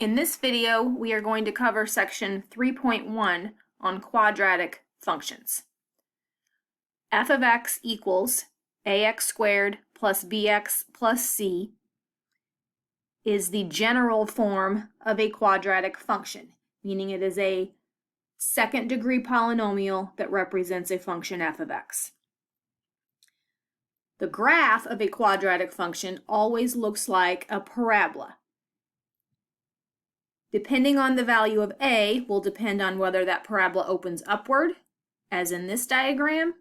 In this video, we are going to cover section 3.1 on quadratic functions. F of x equals ax squared plus bx plus c is the general form of a quadratic function, meaning it is a second-degree polynomial that represents a function f of x. The graph of a quadratic function always looks like a parabola. Depending on the value of a will depend on whether that parabola opens upward, as in this diagram.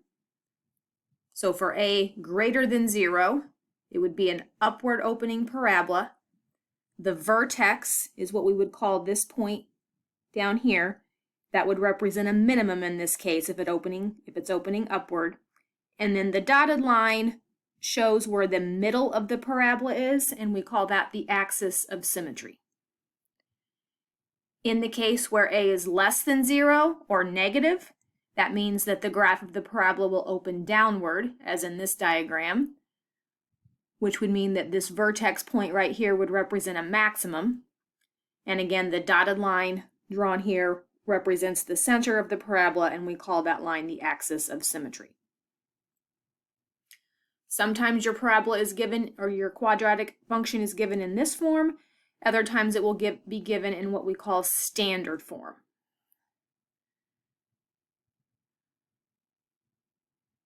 So for a greater than 0, it would be an upward opening parabola. The vertex is what we would call this point down here. That would represent a minimum in this case if it's opening upward. And then the dotted line shows where the middle of the parabola is, and we call that the axis of symmetry. In the case where a is less than 0 or negative, that means that the graph of the parabola will open downward, as in this diagram, which would mean that this vertex point right here would represent a maximum. And again, the dotted line drawn here represents the center of the parabola, and we call that line the axis of symmetry. Sometimes your parabola is given, or your quadratic function is given in this form. Other times it will be given in what we call standard form.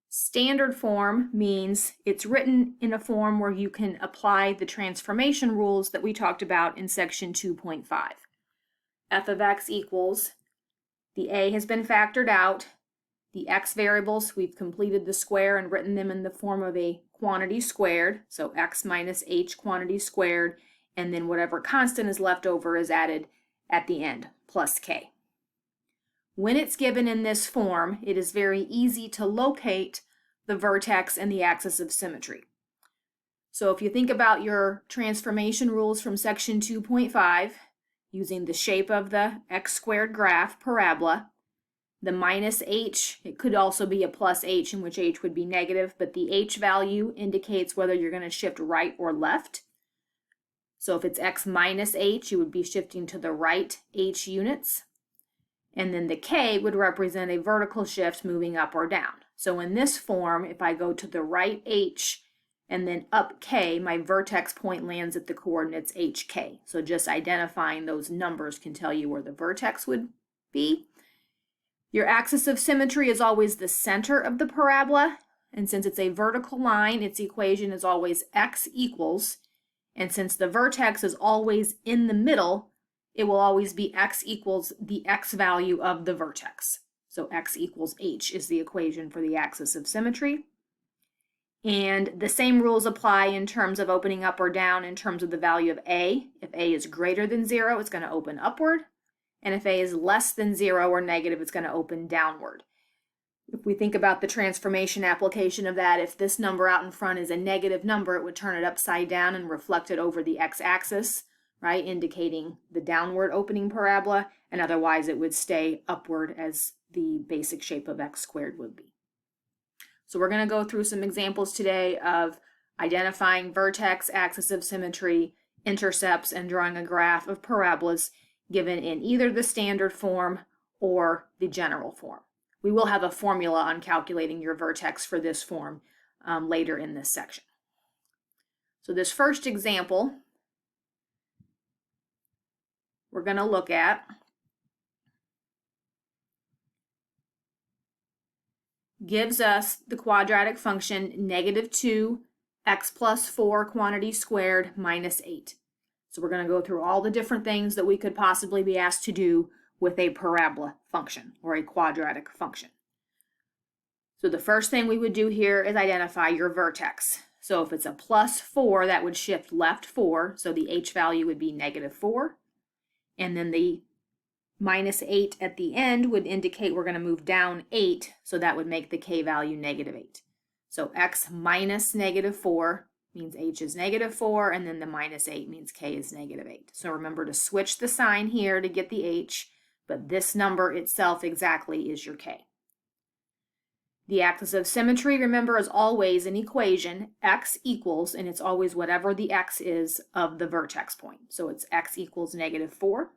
Standard form means it's written in a form where you can apply the transformation rules that we talked about in section 2.5. F of x equals, the a has been factored out, the x variables, we've completed the square and written them in the form of a quantity squared, so x minus h quantity squared, and then whatever constant is left over is added at the end, plus k. When it's given in this form, it is very easy to locate the vertex and the axis of symmetry. So if you think about your transformation rules from section 2.5, using the shape of the x squared graph parabola, the minus h, it could also be a plus h, in which h would be negative, but the h value indicates whether you're going to shift right or left. So if it's x minus h, you would be shifting to the right h units. And then the k would represent a vertical shift moving up or down. So in this form, if I go to the right h and then up k, my vertex point lands at the coordinates hk. So just identifying those numbers can tell you where the vertex would be. Your axis of symmetry is always the center of the parabola. And since it's a vertical line, its equation is always x equals. And since the vertex is always in the middle, it will always be x equals the x value of the vertex. So x equals h is the equation for the axis of symmetry. And the same rules apply in terms of opening up or down in terms of the value of a. If a is greater than 0, it's going to open upward. And if a is less than 0 or negative, it's going to open downward. If we think about the transformation application of that, if this number out in front is a negative number, it would turn it upside down and reflect it over the x-axis, right, indicating the downward opening parabola, and otherwise it would stay upward as the basic shape of x squared would be. So we're going to go through some examples today of identifying vertex, axis of symmetry, intercepts, and drawing a graph of parabolas given in either the standard form or the general form. We will have a formula on calculating your vertex for this form later in this section. So this first example we're going to look at gives us the quadratic function negative 2 x plus 4 quantity squared minus 8. So we're going to go through all the different things that we could possibly be asked to do with a parabola function or a quadratic function. So the first thing we would do here is identify your vertex. So if it's a plus 4, that would shift left 4, so the h value would be negative 4. And then the minus 8 at the end would indicate we're going to move down 8, so that would make the k value negative 8. So x minus negative 4 means h is negative 4, and then the minus 8 means k is negative 8. So remember to switch the sign here to get the h, but this number itself exactly is your k. The axis of symmetry, remember, is always an equation, x equals, and it's always whatever the x is of the vertex point. So it's x equals -4.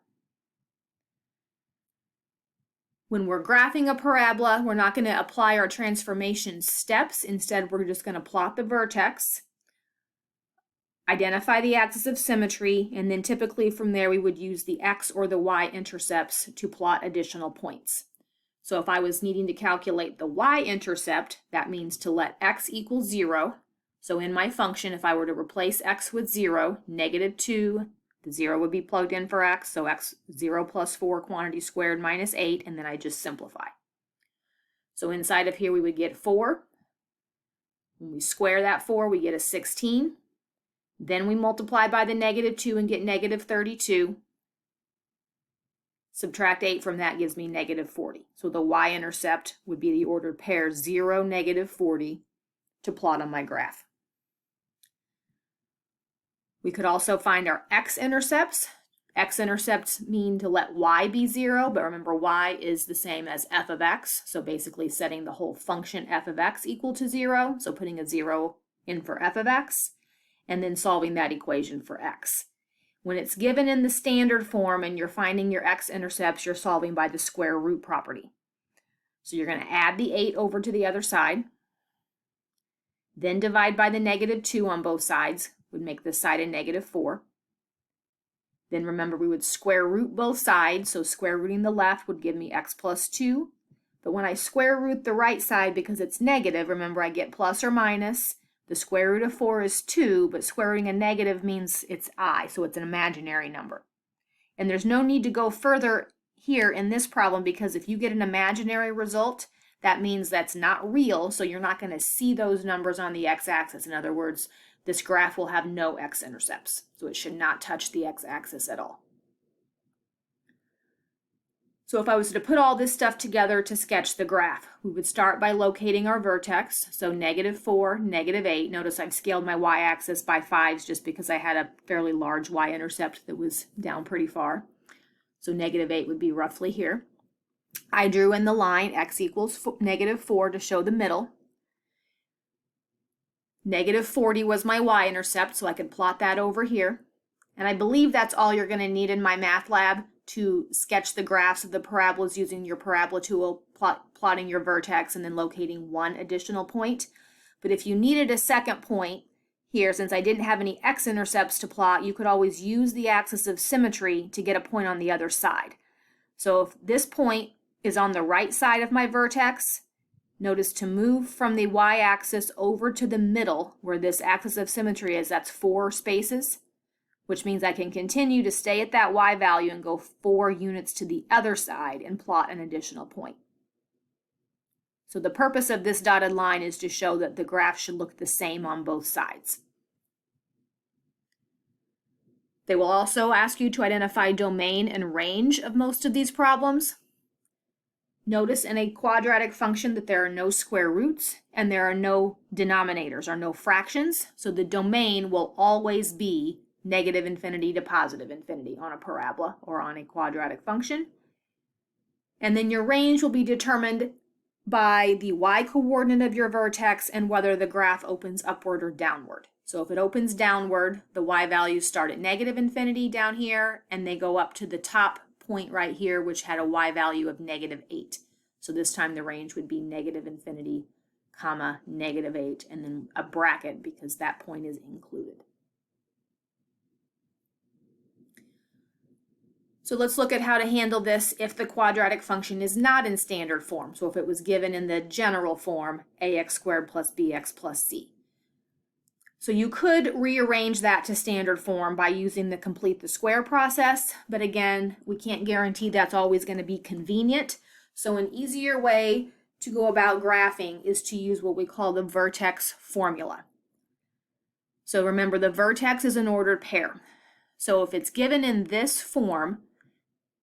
When we're graphing a parabola, we're not going to apply our transformation steps. Instead, we're just going to plot the vertex, identify the axis of symmetry, and then typically from there we would use the x or the y-intercepts to plot additional points. So if I was needing to calculate the y-intercept, that means to let x equal 0. So in my function, if I were to replace x with 0, -2, the 0 would be plugged in for x, so x 0 plus 4 quantity squared minus 8, and then I just simplify. So inside of here we would get 4. When we square that 4, we get a 16. Then we multiply by the -2 and get -32. Subtract 8 from that gives me -40. So the y-intercept would be the ordered pair 0, -40 to plot on my graph. We could also find our x-intercepts. X-intercepts mean to let y be 0, but remember y is the same as f of x, so basically setting the whole function f of x equal to 0, so putting a 0 in for f of x, and then solving that equation for x. When it's given in the standard form and you're finding your x-intercepts, you're solving by the square root property. So you're going to add the 8 over to the other side, then divide by the -2 on both sides, would make this side a -4. Then remember we would square root both sides, so square rooting the left would give me x plus 2. But when I square root the right side, because it's negative, remember I get plus or minus. The square root of 4 is 2, but square rooting a negative means it's I, so it's an imaginary number. And there's no need to go further here in this problem, because if you get an imaginary result, that means that's not real, so you're not going to see those numbers on the x-axis. In other words, this graph will have no x-intercepts, so it should not touch the x-axis at all. So if I was to put all this stuff together to sketch the graph, we would start by locating our vertex, so -4, -8. Notice I've scaled my y-axis by 5s just because I had a fairly large y-intercept that was down pretty far. So -8 would be roughly here. I drew in the line x equals -4 to show the middle. -40 was my y-intercept, so I could plot that over here. And I believe that's all you're going to need in my math lab to sketch the graphs of the parabolas using your parabola tool, plotting your vertex, and then locating one additional point. But if you needed a second point here, since I didn't have any x-intercepts to plot, you could always use the axis of symmetry to get a point on the other side. So if this point is on the right side of my vertex, notice to move from the y-axis over to the middle where this axis of symmetry is, that's 4 spaces, which means I can continue to stay at that y value and go 4 units to the other side and plot an additional point. So the purpose of this dotted line is to show that the graph should look the same on both sides. They will also ask you to identify domain and range of most of these problems. Notice in a quadratic function that there are no square roots and there are no denominators or no fractions, so the domain will always be -infinity to +infinity on a parabola or on a quadratic function. And then your range will be determined by the y-coordinate of your vertex and whether the graph opens upward or downward. So if it opens downward, the y values start at -infinity down here and they go up to the top point right here, which had a y value of -8. So this time the range would be -infinity, -8, and then a bracket because that point is included. So let's look at how to handle this if the quadratic function is not in standard form. So if it was given in the general form, ax squared plus bx plus c. So you could rearrange that to standard form by using the complete the square process, but again, we can't guarantee that's always going to be convenient. So an easier way to go about graphing is to use what we call the vertex formula. So remember, the vertex is an ordered pair. So if it's given in this form,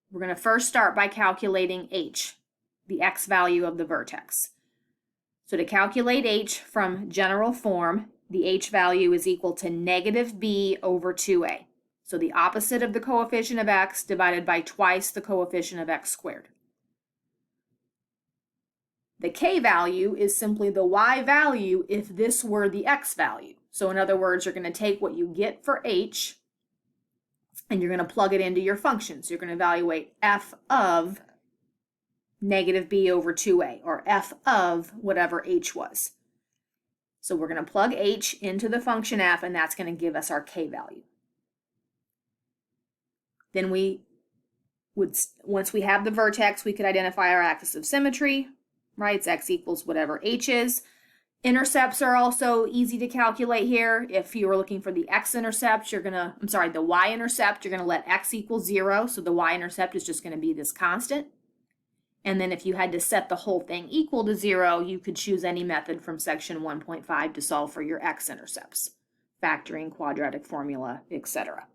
we're going to first start by calculating h, the x value of the vertex. So to calculate h from general form, the h value is equal to -b over 2a. So the opposite of the coefficient of x divided by twice the coefficient of x squared. The k value is simply the y value if this were the x value. So in other words, you're going to take what you get for h and you're going to plug it into your function. So you're going to evaluate f of negative b over 2a, or f of whatever h was. So we're going to plug h into the function f, and that's going to give us our k value. Then once we have the vertex, we could identify our axis of symmetry, right? It's x equals whatever h is. Intercepts are also easy to calculate here. If you were looking for the x-intercept, the y-intercept, you're going to let x equal 0. So the y-intercept is just going to be this constant. And then if you had to set the whole thing equal to 0, you could choose any method from section 1.5 to solve for your x-intercepts, factoring, quadratic formula, etc.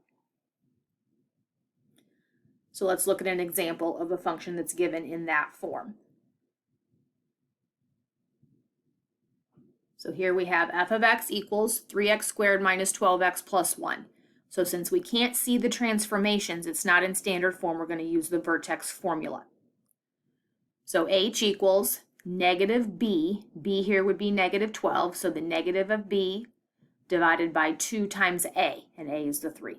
So let's look at an example of a function that's given in that form. So here we have f of x equals 3x squared minus 12x plus 1. So since we can't see the transformations, it's not in standard form, we're going to use the vertex formula. So h equals negative b. b here would be negative 12, so the negative of b divided by 2 times a, and a is the 3.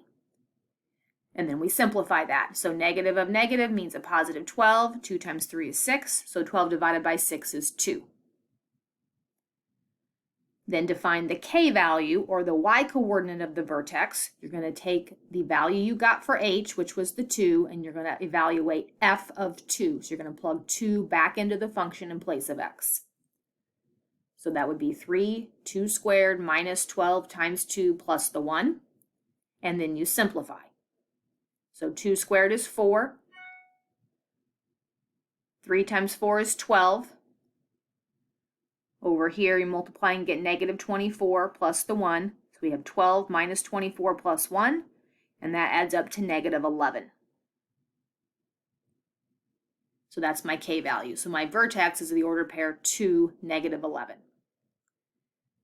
And then we simplify that. So negative of negative means a positive 12. 2 times 3 is 6, so 12 divided by 6 is 2. Then to find the k value, or the y-coordinate of the vertex, you're going to take the value you got for h, which was the 2, and you're going to evaluate f of 2. So you're going to plug 2 back into the function in place of x. So that would be 2 squared minus 12 times 2 plus the 1. And then you simplify. So 2 squared is 4. 3 times 4 is 12. Over here, you multiply and get negative 24 plus the 1. So we have 12 minus 24 plus 1, and that adds up to negative 11. So that's my k value. So my vertex is the ordered pair 2, negative 11.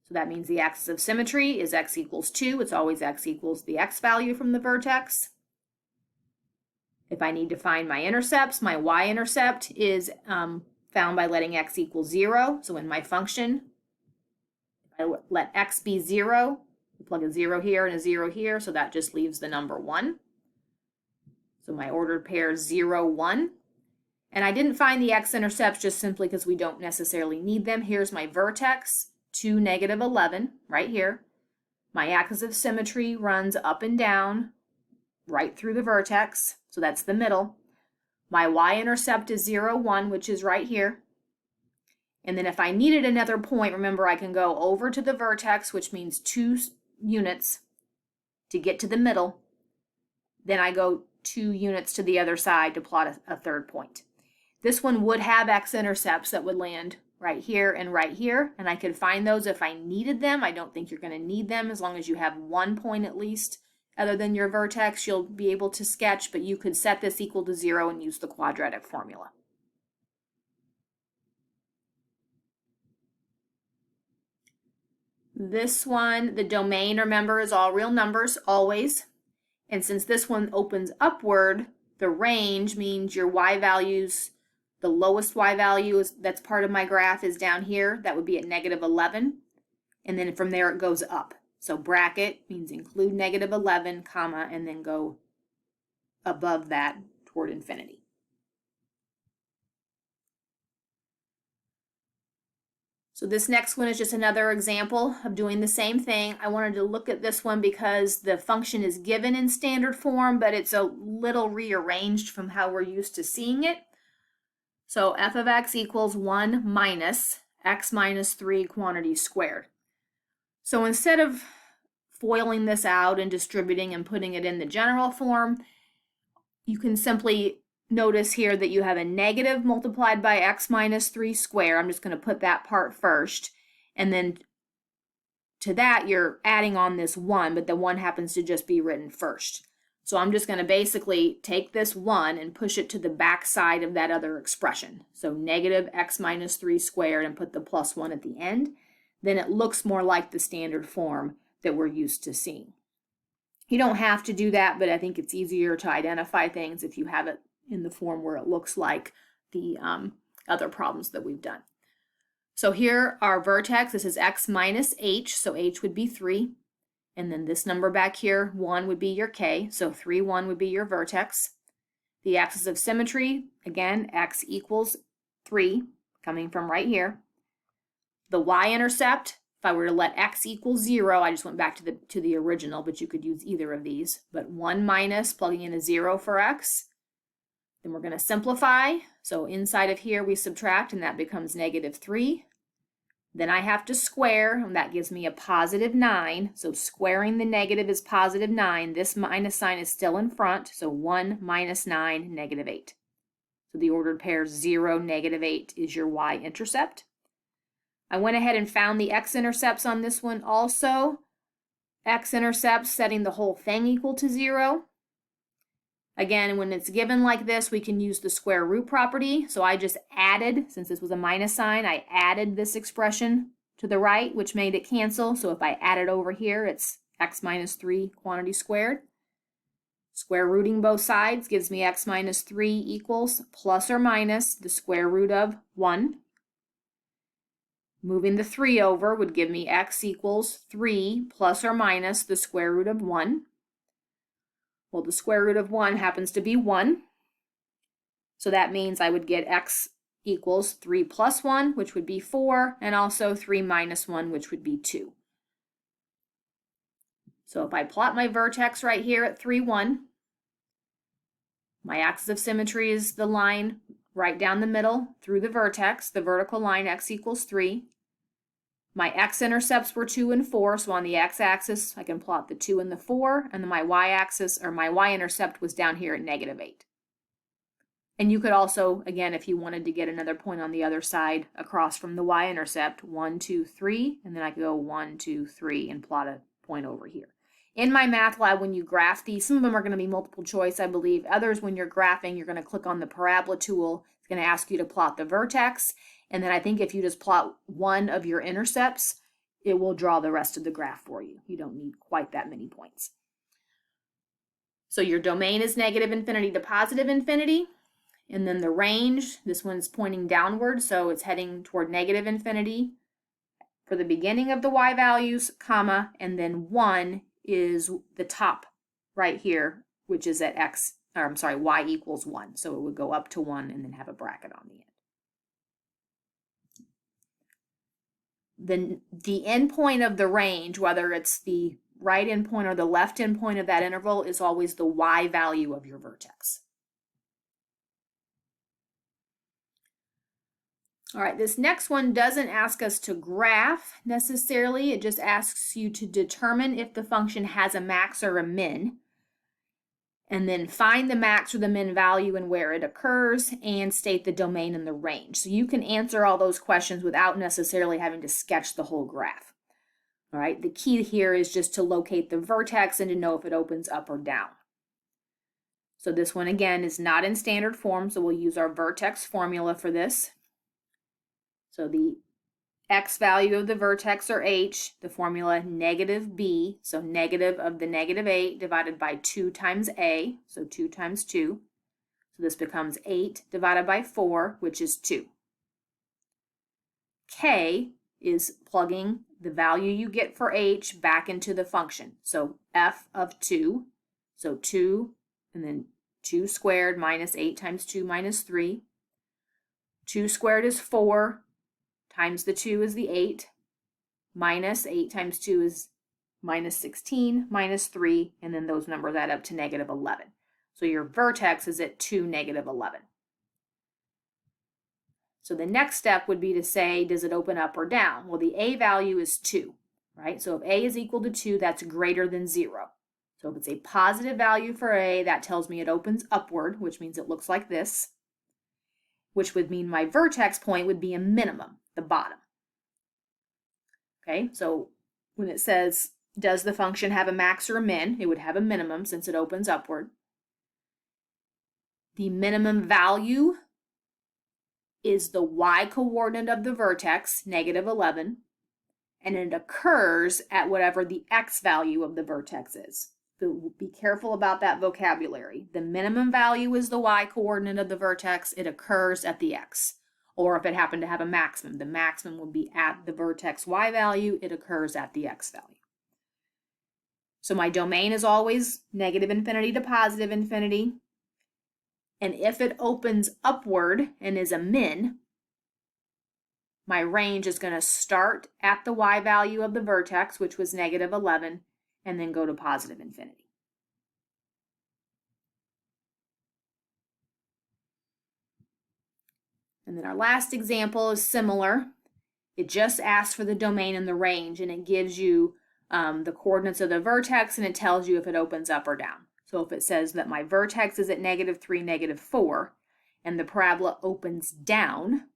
So that means the axis of symmetry is x equals 2. It's always x equals the x value from the vertex. If I need to find my intercepts, my y-intercept is found by letting x equal 0. So in my function, if I let x be 0, we plug a 0 here and a 0 here, so that just leaves the number 1. So my ordered pair is 0, 1. And I didn't find the x-intercepts just simply because we don't necessarily need them. Here's my vertex, 2, negative 11, right here. My axis of symmetry runs up and down right through the vertex, so that's the middle. My y-intercept is 0, 1, which is right here. And then if I needed another point, remember I can go over to the vertex, which means 2 units to get to the middle. Then I go 2 units to the other side to plot a third point. This one would have x-intercepts that would land right here, and I could find those if I needed them. I don't think you're going to need them as long as you have 1 point at least. Other than your vertex, you'll be able to sketch, but you could set this equal to 0 and use the quadratic formula. This one, the domain, remember, is all real numbers, always. And since this one opens upward, the range means your y values, the lowest y value that's part of my graph is down here. That would be at negative 11. And then from there it goes up. So bracket means include negative 11, comma, and then go above that toward infinity. So this next one is just another example of doing the same thing. I wanted to look at this one because the function is given in standard form, but it's a little rearranged from how we're used to seeing it. So f of x equals 1 minus x minus 3 quantity squared. So instead of foiling this out and distributing and putting it in the general form, you can simply notice here that you have a negative multiplied by x minus 3 squared. I'm just going to put that part first. And then to that, you're adding on this 1, but the 1 happens to just be written first. So I'm just going to basically take this 1 and push it to the back side of that other expression. So negative x minus 3 squared and put the plus 1 at the end. Then it looks more like the standard form that we're used to seeing. You don't have to do that, but I think it's easier to identify things if you have it in the form where it looks like the other problems that we've done. So here our vertex, this is x minus h, so h would be 3. And then this number back here, 1 would be your k, so 3, 1 would be your vertex. The axis of symmetry, again, x equals 3, coming from right here. The y-intercept, if I were to let x equal 0, I just went back to the original, but you could use either of these. But 1 minus, plugging in a 0 for x. Then we're going to simplify. So inside of here we subtract, and that becomes negative 3. Then I have to square, and that gives me a positive 9. So squaring the negative is positive 9. This minus sign is still in front, so 1 minus 9, negative 8. So the ordered pair 0, negative 8 is your y-intercept. I went ahead and found the x-intercepts on this one also. X-intercepts setting the whole thing equal to 0. Again, when it's given like this, we can use the square root property. So I just added, since this was a minus sign, I added this expression to the right, which made it cancel. So if I add it over here, it's x minus 3 quantity squared. Square rooting both sides gives me x minus 3 equals plus or minus the square root of 1. Moving the 3 over would give me x equals 3 plus or minus the square root of 1. Well, the square root of 1 happens to be 1. So that means I would get x equals 3 plus 1, which would be 4, and also 3 minus 1, which would be 2. So if I plot my vertex right here at 3, 1, my axis of symmetry is the line right down the middle through the vertex, the vertical line x equals 3. My x-intercepts were 2 and 4, so on the x-axis I can plot the 2 and the 4, and then my y-axis, or my y-intercept, was down here at negative 8. And you could also, again, if you wanted to get another point on the other side across from the y-intercept, 1, 2, 3, and then I could go 1, 2, 3 and plot a point over here. In my math lab, when you graph these, some of them are going to be multiple choice, I believe. Others, when you're graphing, you're going to click on the parabola tool. It's going to ask you to plot the vertex. And then I think if you just plot one of your intercepts, it will draw the rest of the graph for you. You don't need quite that many points. So your domain is negative infinity to positive infinity. And then the range, this one's pointing downward, so it's heading toward negative infinity for the beginning of the y values, comma, and then 1 is the top right here, which is at y equals 1. So it would go up to 1 and then have a bracket on the end. The endpoint of the range, whether it's the right endpoint or the left endpoint of that interval, is always the y value of your vertex. All right, this next one doesn't ask us to graph necessarily. It just asks you to determine if the function has a max or a min, and then find the max or the min value and where it occurs, and state the domain and the range. So you can answer all those questions without necessarily having to sketch the whole graph. All right, the key here is just to locate the vertex and to know if it opens up or down. So this one, again, is not in standard form, so we'll use our vertex formula for this. So the x value of the vertex, or h, the formula negative b, so negative of the negative 8 divided by 2 times a, so 2 times 2. So this becomes 8 divided by 4, which is 2. K is plugging the value you get for h back into the function. So f of 2, so 2, and then 2 squared minus 8 times 2 minus 3. 2 squared is 4. Times the 2 is the 8, minus 8 times 2 is minus 16, minus 3, and then those numbers add up to negative 11. So your vertex is at 2, negative 11. So the next step would be to say, does it open up or down? Well, the a value is 2, right? So if a is equal to 2, that's greater than 0. So if it's a positive value for a, that tells me it opens upward, which means it looks like this, which would mean my vertex point would be a minimum, the bottom. Okay, so when it says, does the function have a max or a min, it would have a minimum since it opens upward. The minimum value is the y-coordinate of the vertex, negative 11, and it occurs at whatever the x value of the vertex is. So be careful about that vocabulary. The minimum value is the y-coordinate of the vertex. It occurs at the x. Or if it happened to have a maximum, the maximum would be at the vertex y value. It occurs at the x value. So my domain is always negative infinity to positive infinity. And if it opens upward and is a min, my range is going to start at the y value of the vertex, which was negative 11, and then go to positive infinity. And then our last example is similar. It just asks for the domain and the range, and it gives you the coordinates of the vertex, and it tells you if it opens up or down. So if it says that my vertex is at -3, -4, and the parabola opens down,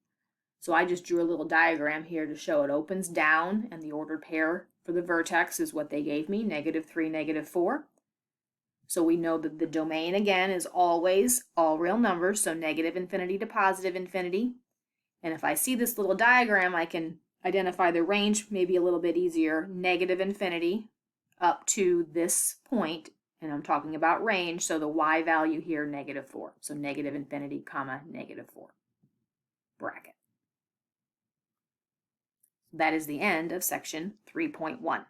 so I just drew a little diagram here to show it opens down, and the ordered pair for the vertex is what they gave me, -3, -4. So we know that the domain, again, is always all real numbers, so negative infinity to positive infinity. And if I see this little diagram, I can identify the range maybe a little bit easier, negative infinity up to this point, and I'm talking about range, so the y value here, -4. So negative infinity, comma, -4, bracket. That is the end of section 3.1.